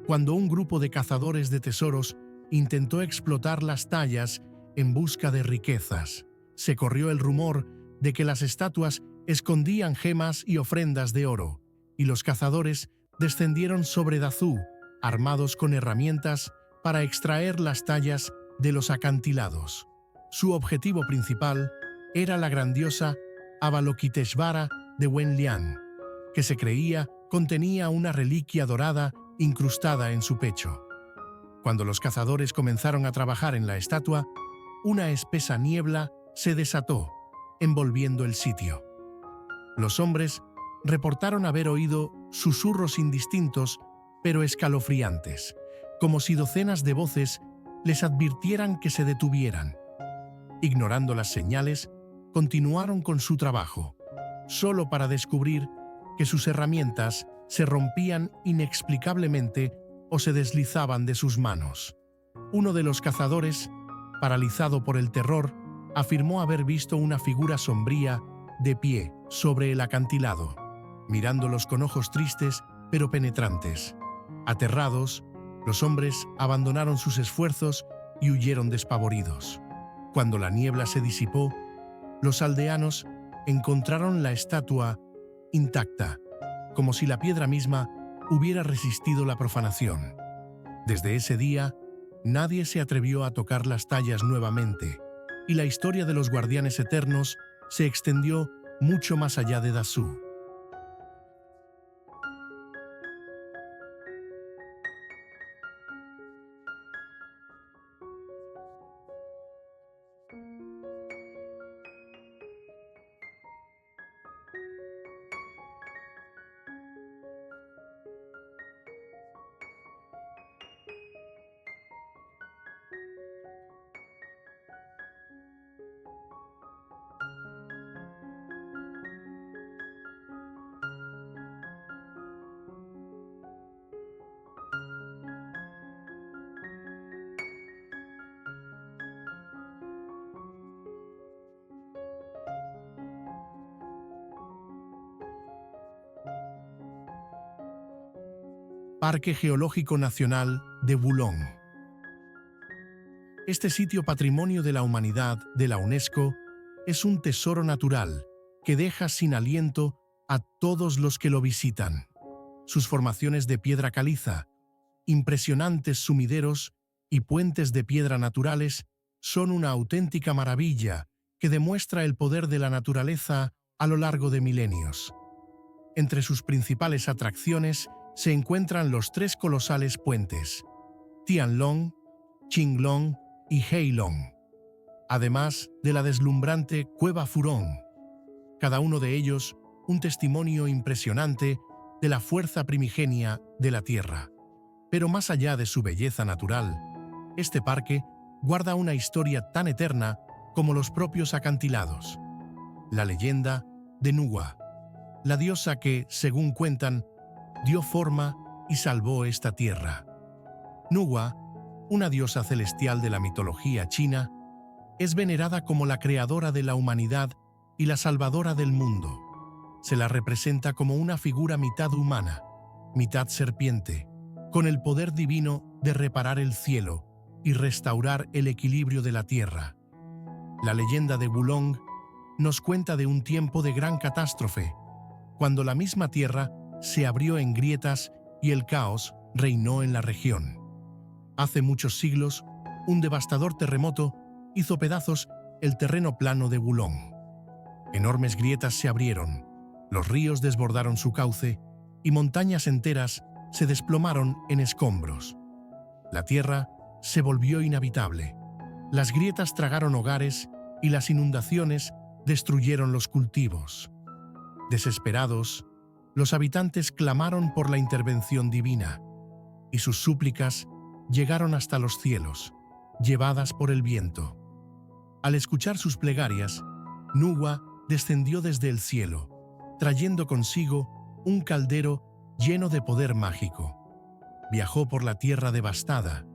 cuando un grupo de cazadores de tesoros intentó explotar las tallas en busca de riquezas. Se corrió el rumor de que las estatuas escondían gemas y ofrendas de oro, y los cazadores descendieron sobre Dazú, armados con herramientas para extraer las tallas de los acantilados. Su objetivo principal era la grandiosa Avalokiteshvara de Wen Liang, que se creía contenía una reliquia dorada incrustada en su pecho. Cuando los cazadores comenzaron a trabajar en la estatua, una espesa niebla se desató, envolviendo el sitio. Los hombres reportaron haber oído susurros indistintos pero escalofriantes, como si docenas de voces les advirtieran que se detuvieran. Ignorando las señales, continuaron con su trabajo, solo para descubrir que sus herramientas se rompían inexplicablemente o se deslizaban de sus manos. Uno de los cazadores, paralizado por el terror, afirmó haber visto una figura sombría de pie sobre el acantilado, mirándolos con ojos tristes pero penetrantes. Aterrados, los hombres abandonaron sus esfuerzos y huyeron despavoridos. Cuando la niebla se disipó, los aldeanos encontraron la estatua intacta, como si la piedra misma hubiera resistido la profanación. Desde ese día, nadie se atrevió a tocar las tallas nuevamente, y la historia de los guardianes eternos se extendió mucho más allá de Dazú. Parque Geológico Nacional de Bulong. Este sitio Patrimonio de la Humanidad de la UNESCO es un tesoro natural que deja sin aliento a todos los que lo visitan. Sus formaciones de piedra caliza, impresionantes sumideros y puentes de piedra naturales son una auténtica maravilla que demuestra el poder de la naturaleza a lo largo de milenios. Entre sus principales atracciones se encuentran los tres colosales puentes, Tianlong, Qinglong y Heilong, además de la deslumbrante Cueva Furong. Cada uno de ellos un testimonio impresionante de la fuerza primigenia de la Tierra. Pero más allá de su belleza natural, este parque guarda una historia tan eterna como los propios acantilados. La leyenda de Nuwa, la diosa que, según cuentan, dio forma y salvó esta tierra. Nuwa, una diosa celestial de la mitología china, es venerada como la creadora de la humanidad y la salvadora del mundo. Se la representa como una figura mitad humana, mitad serpiente, con el poder divino de reparar el cielo y restaurar el equilibrio de la tierra. La leyenda de Bulong nos cuenta de un tiempo de gran catástrofe, cuando la misma tierra se abrió en grietas y el caos reinó en la región. Hace muchos siglos, un devastador terremoto hizo pedazos el terreno plano de Bulong. Enormes grietas se abrieron, los ríos desbordaron su cauce y montañas enteras se desplomaron en escombros. La tierra se volvió inhabitable. Las grietas tragaron hogares y las inundaciones destruyeron los cultivos. Desesperados, los habitantes clamaron por la intervención divina, y sus súplicas llegaron hasta los cielos, llevadas por el viento. Al escuchar sus plegarias, Nuwa descendió desde el cielo, trayendo consigo un caldero lleno de poder mágico. Viajó por la tierra devastada,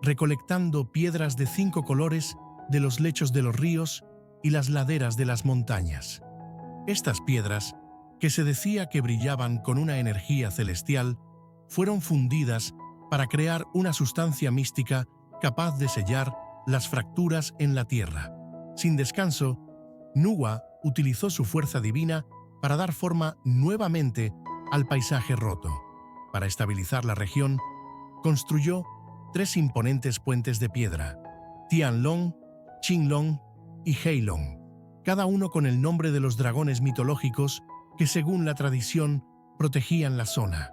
recolectando piedras de 5 colores de los lechos de los ríos y las laderas de las montañas. Estas piedras, que se decía que brillaban con una energía celestial, fueron fundidas para crear una sustancia mística capaz de sellar las fracturas en la tierra. Sin descanso, Nuwa utilizó su fuerza divina para dar forma nuevamente al paisaje roto. Para estabilizar la región, construyó 3 imponentes puentes de piedra, Tianlong, Qinglong y Heilong, cada uno con el nombre de los dragones mitológicos que, según la tradición, protegían la zona.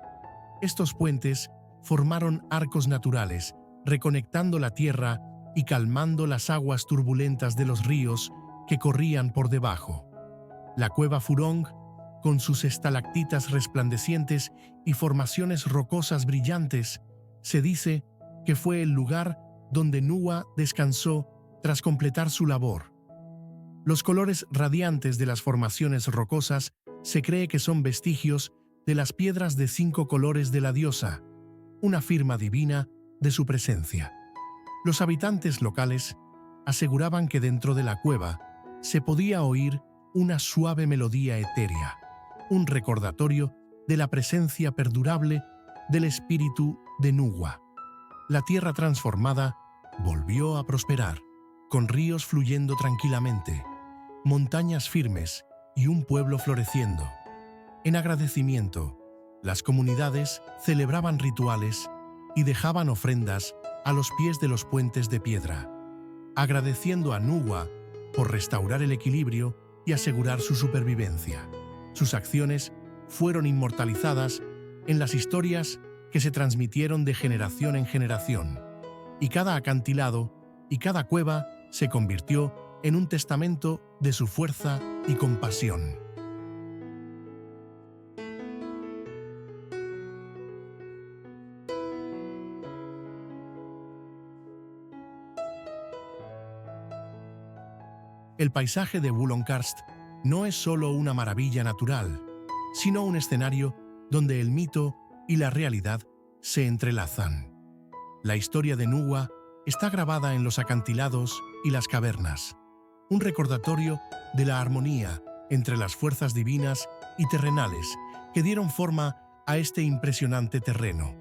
Estos puentes formaron arcos naturales, reconectando la tierra y calmando las aguas turbulentas de los ríos que corrían por debajo. La Cueva Furong, con sus estalactitas resplandecientes y formaciones rocosas brillantes, se dice que fue el lugar donde Nuwa descansó tras completar su labor. Los colores radiantes de las formaciones rocosas se cree que son vestigios de las piedras de 5 colores de la diosa, una firma divina de su presencia. Los habitantes locales aseguraban que dentro de la cueva se podía oír una suave melodía etérea, un recordatorio de la presencia perdurable del espíritu de Nuwa. La tierra transformada volvió a prosperar, con ríos fluyendo tranquilamente, montañas firmes y un pueblo floreciendo. En agradecimiento, las comunidades celebraban rituales y dejaban ofrendas a los pies de los puentes de piedra, agradeciendo a Nuwa por restaurar el equilibrio y asegurar su supervivencia. Sus acciones fueron inmortalizadas en las historias que se transmitieron de generación en generación, y cada acantilado y cada cueva se convirtió en un testamento de su fuerza y compasión. El paisaje de Bulong-Karst no es solo una maravilla natural, sino un escenario donde el mito y la realidad se entrelazan. La historia de Nuwa está grabada en los acantilados y las cavernas, un recordatorio de la armonía entre las fuerzas divinas y terrenales que dieron forma a este impresionante terreno.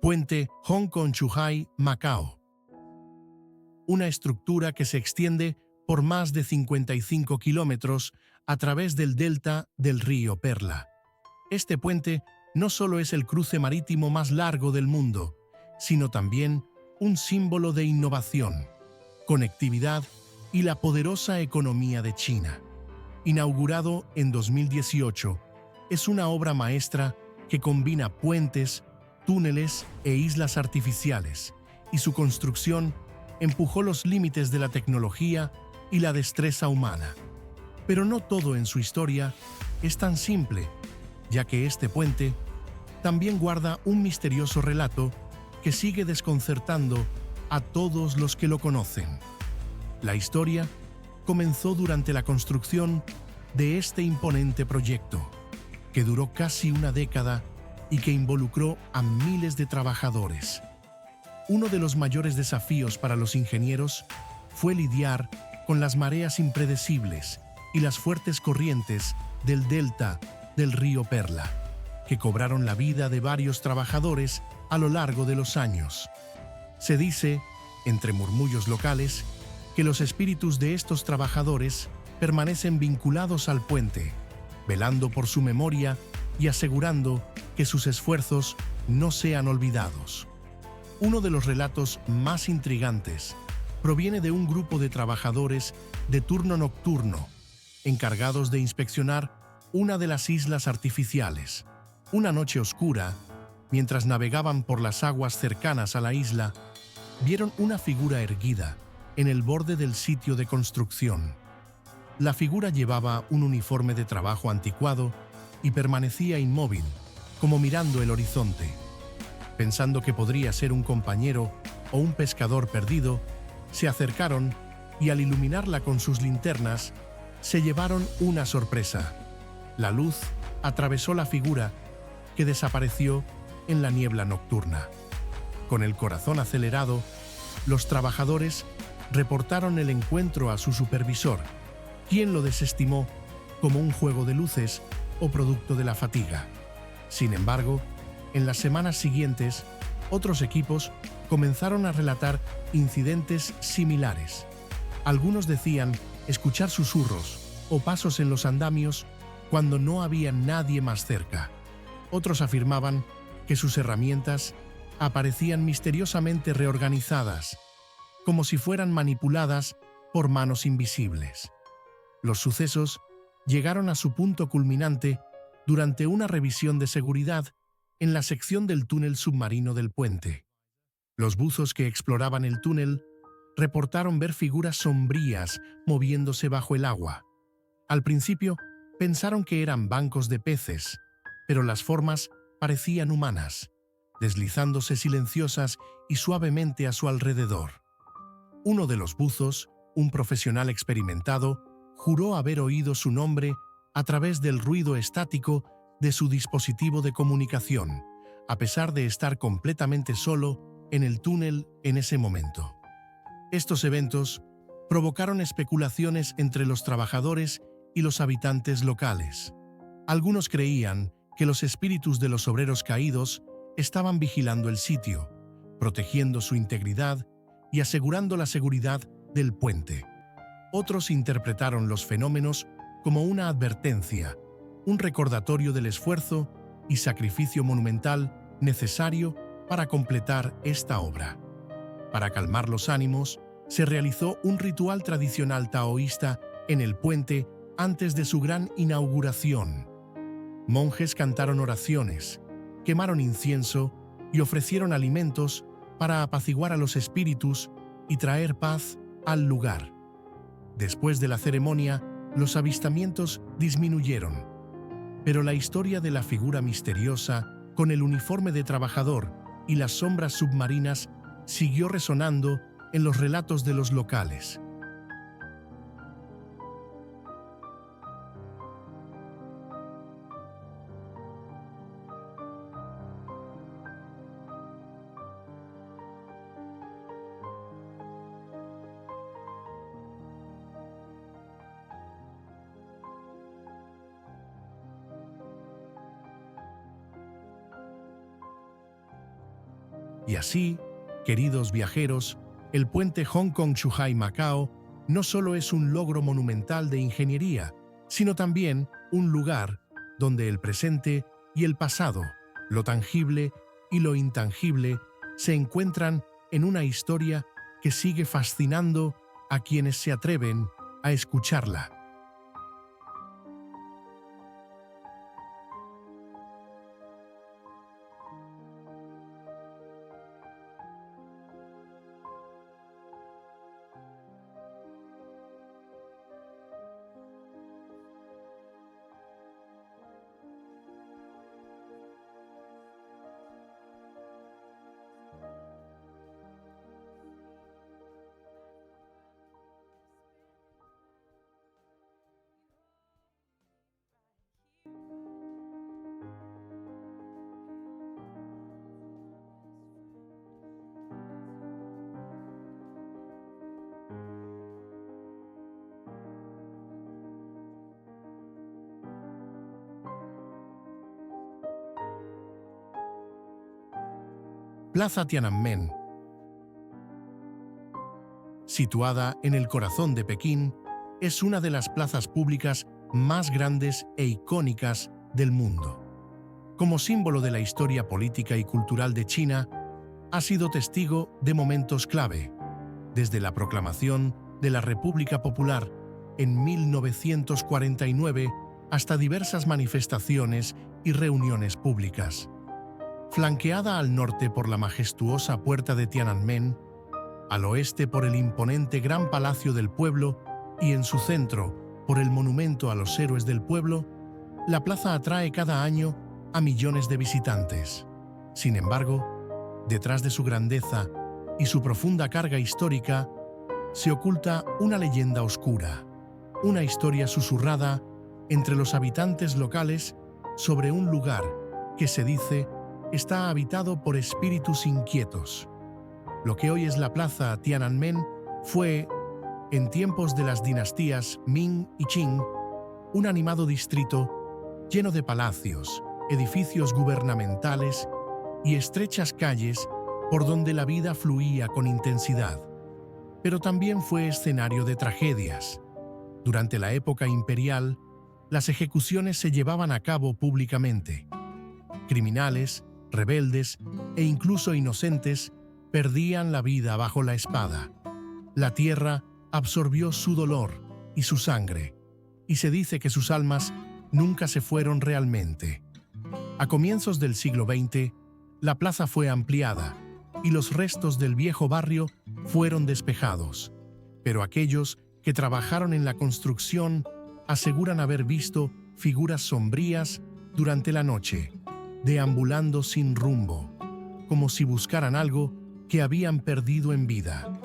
Puente Hong Kong-Zhuhai, Macao. Una estructura que se extiende por más de 55 kilómetros a través del delta del río Perla. Este puente no solo es el cruce marítimo más largo del mundo, sino también un símbolo de innovación, conectividad y la poderosa economía de China. Inaugurado en 2018, es una obra maestra que combina puentes, túneles e islas artificiales, y su construcción empujó los límites de la tecnología y la destreza humana. Pero no todo en su historia es tan simple, ya que este puente también guarda un misterioso relato que sigue desconcertando a todos los que lo conocen. La historia comenzó durante la construcción de este imponente proyecto, que duró casi una década y que involucró a miles de trabajadores. Uno de los mayores desafíos para los ingenieros fue lidiar con las mareas impredecibles y las fuertes corrientes del delta del río Perla, que cobraron la vida de varios trabajadores a lo largo de los años. Se dice, entre murmullos locales, que los espíritus de estos trabajadores permanecen vinculados al puente, velando por su memoria y asegurando que sus esfuerzos no sean olvidados. Uno de los relatos más intrigantes proviene de un grupo de trabajadores de turno nocturno, encargados de inspeccionar una de las islas artificiales. Una noche oscura, mientras navegaban por las aguas cercanas a la isla, vieron una figura erguida en el borde del sitio de construcción. La figura llevaba un uniforme de trabajo anticuado y permanecía inmóvil, como mirando el horizonte. Pensando que podría ser un compañero o un pescador perdido, se acercaron y al iluminarla con sus linternas, se llevaron una sorpresa. La luz atravesó la figura, que desapareció en la niebla nocturna. Con el corazón acelerado, los trabajadores reportaron el encuentro a su supervisor, quien lo desestimó como un juego de luces o producto de la fatiga. Sin embargo, en las semanas siguientes, otros equipos comenzaron a relatar incidentes similares. Algunos decían escuchar susurros o pasos en los andamios cuando no había nadie más cerca. Otros afirmaban que sus herramientas aparecían misteriosamente reorganizadas, como si fueran manipuladas por manos invisibles. Los sucesos llegaron a su punto culminante durante una revisión de seguridad en la sección del túnel submarino del puente. Los buzos que exploraban el túnel reportaron ver figuras sombrías moviéndose bajo el agua. Al principio, pensaron que eran bancos de peces, pero las formas parecían humanas, deslizándose silenciosas y suavemente a su alrededor. Uno de los buzos, un profesional experimentado, juró haber oído su nombre a través del ruido estático de su dispositivo de comunicación, a pesar de estar completamente solo en el túnel en ese momento. Estos eventos provocaron especulaciones entre los trabajadores y los habitantes locales. Algunos creían que los espíritus de los obreros caídos estaban vigilando el sitio, protegiendo su integridad y asegurando la seguridad del puente. Otros interpretaron los fenómenos como una advertencia, un recordatorio del esfuerzo y sacrificio monumental necesario para completar esta obra. Para calmar los ánimos, se realizó un ritual tradicional taoísta en el puente antes de su gran inauguración. Monjes cantaron oraciones, quemaron incienso y ofrecieron alimentos para apaciguar a los espíritus y traer paz al lugar. Después de la ceremonia, los avistamientos disminuyeron, pero la historia de la figura misteriosa con el uniforme de trabajador y las sombras submarinas siguió resonando en los relatos de los locales. Y así, queridos viajeros, el puente Hong Kong-Zhuhai-Macao no solo es un logro monumental de ingeniería, sino también un lugar donde el presente y el pasado, lo tangible y lo intangible, se encuentran en una historia que sigue fascinando a quienes se atreven a escucharla. Plaza Tiananmen. Situada en el corazón de Pekín, es una de las plazas públicas más grandes e icónicas del mundo. Como símbolo de la historia política y cultural de China, ha sido testigo de momentos clave, desde la proclamación de la República Popular en 1949 hasta diversas manifestaciones y reuniones públicas. Flanqueada al norte por la majestuosa Puerta de Tiananmen, al oeste por el imponente Gran Palacio del Pueblo y en su centro por el Monumento a los Héroes del Pueblo, la plaza atrae cada año a millones de visitantes. Sin embargo, detrás de su grandeza y su profunda carga histórica, se oculta una leyenda oscura, una historia susurrada entre los habitantes locales sobre un lugar que se dice está habitado por espíritus inquietos. Lo que hoy es la plaza Tiananmen fue, en tiempos de las dinastías Ming y Qing, un animado distrito lleno de palacios, edificios gubernamentales y estrechas calles por donde la vida fluía con intensidad. Pero también fue escenario de tragedias. Durante la época imperial, las ejecuciones se llevaban a cabo públicamente. Criminales, rebeldes e incluso inocentes perdían la vida bajo la espada. La tierra absorbió su dolor y su sangre, y se dice que sus almas nunca se fueron realmente. A comienzos del siglo XX, la plaza fue ampliada y los restos del viejo barrio fueron despejados, pero aquellos que trabajaron en la construcción aseguran haber visto figuras sombrías durante la noche, deambulando sin rumbo, como si buscaran algo que habían perdido en vida.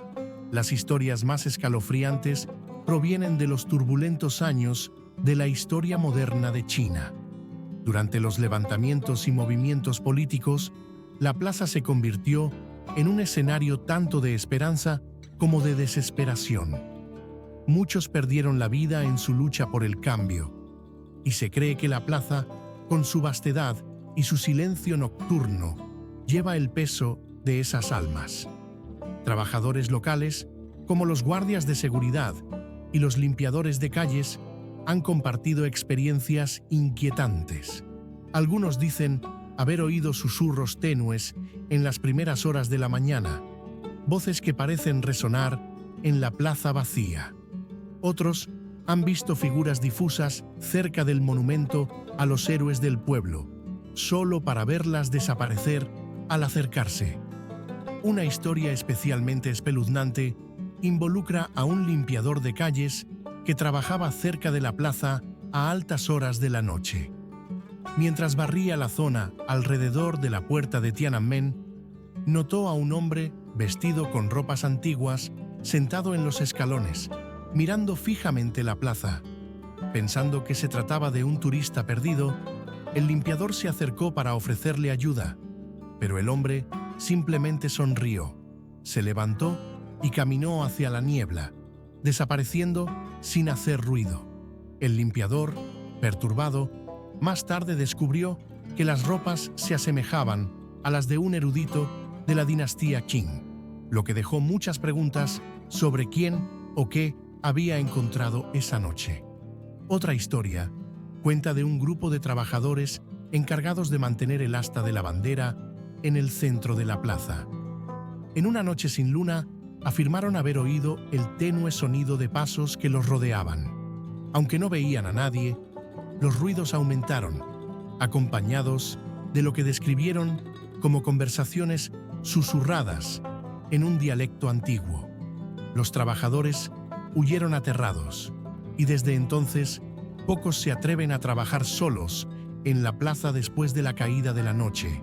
Las historias más escalofriantes provienen de los turbulentos años de la historia moderna de China. Durante los levantamientos y movimientos políticos, la plaza se convirtió en un escenario tanto de esperanza como de desesperación. Muchos perdieron la vida en su lucha por el cambio, y se cree que la plaza, con su vastedad y su silencio nocturno, lleva el peso de esas almas. Trabajadores locales, como los guardias de seguridad y los limpiadores de calles, han compartido experiencias inquietantes. Algunos dicen haber oído susurros tenues en las primeras horas de la mañana, voces que parecen resonar en la plaza vacía. Otros han visto figuras difusas cerca del monumento a los héroes del pueblo, solo para verlas desaparecer al acercarse. Una historia especialmente espeluznante involucra a un limpiador de calles que trabajaba cerca de la plaza a altas horas de la noche. Mientras barría la zona alrededor de la puerta de Tiananmen, notó a un hombre vestido con ropas antiguas sentado en los escalones, mirando fijamente la plaza. Pensando que se trataba de un turista perdido, el limpiador se acercó para ofrecerle ayuda, pero el hombre simplemente sonrió, se levantó y caminó hacia la niebla, desapareciendo sin hacer ruido. El limpiador, perturbado, más tarde descubrió que las ropas se asemejaban a las de un erudito de la dinastía Qing, lo que dejó muchas preguntas sobre quién o qué había encontrado esa noche. Otra historia cuenta de un grupo de trabajadores encargados de mantener el asta de la bandera en el centro de la plaza. En una noche sin luna, afirmaron haber oído el tenue sonido de pasos que los rodeaban. Aunque no veían a nadie, los ruidos aumentaron, acompañados de lo que describieron como conversaciones susurradas en un dialecto antiguo. Los trabajadores huyeron aterrados, y desde entonces pocos se atreven a trabajar solos en la plaza después de la caída de la noche.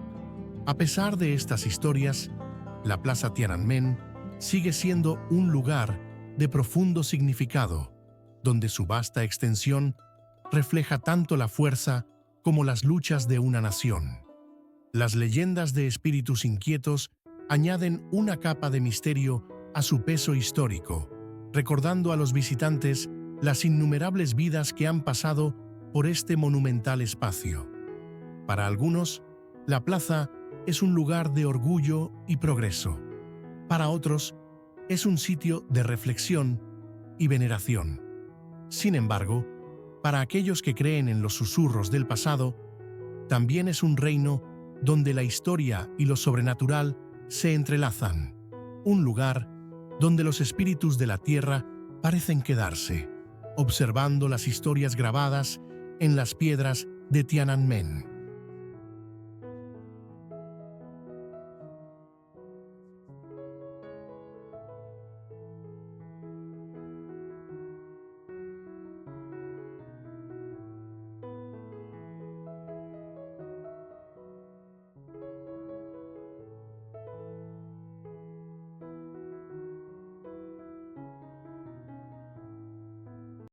A pesar de estas historias, la Plaza Tiananmen sigue siendo un lugar de profundo significado, donde su vasta extensión refleja tanto la fuerza como las luchas de una nación. Las leyendas de espíritus inquietos añaden una capa de misterio a su peso histórico, recordando a los visitantes las innumerables vidas que han pasado por este monumental espacio. Para algunos, la plaza es un lugar de orgullo y progreso. Para otros, es un sitio de reflexión y veneración. Sin embargo, para aquellos que creen en los susurros del pasado, también es un reino donde la historia y lo sobrenatural se entrelazan. Un lugar donde los espíritus de la tierra parecen quedarse, observando las historias grabadas en las piedras de Tiananmen.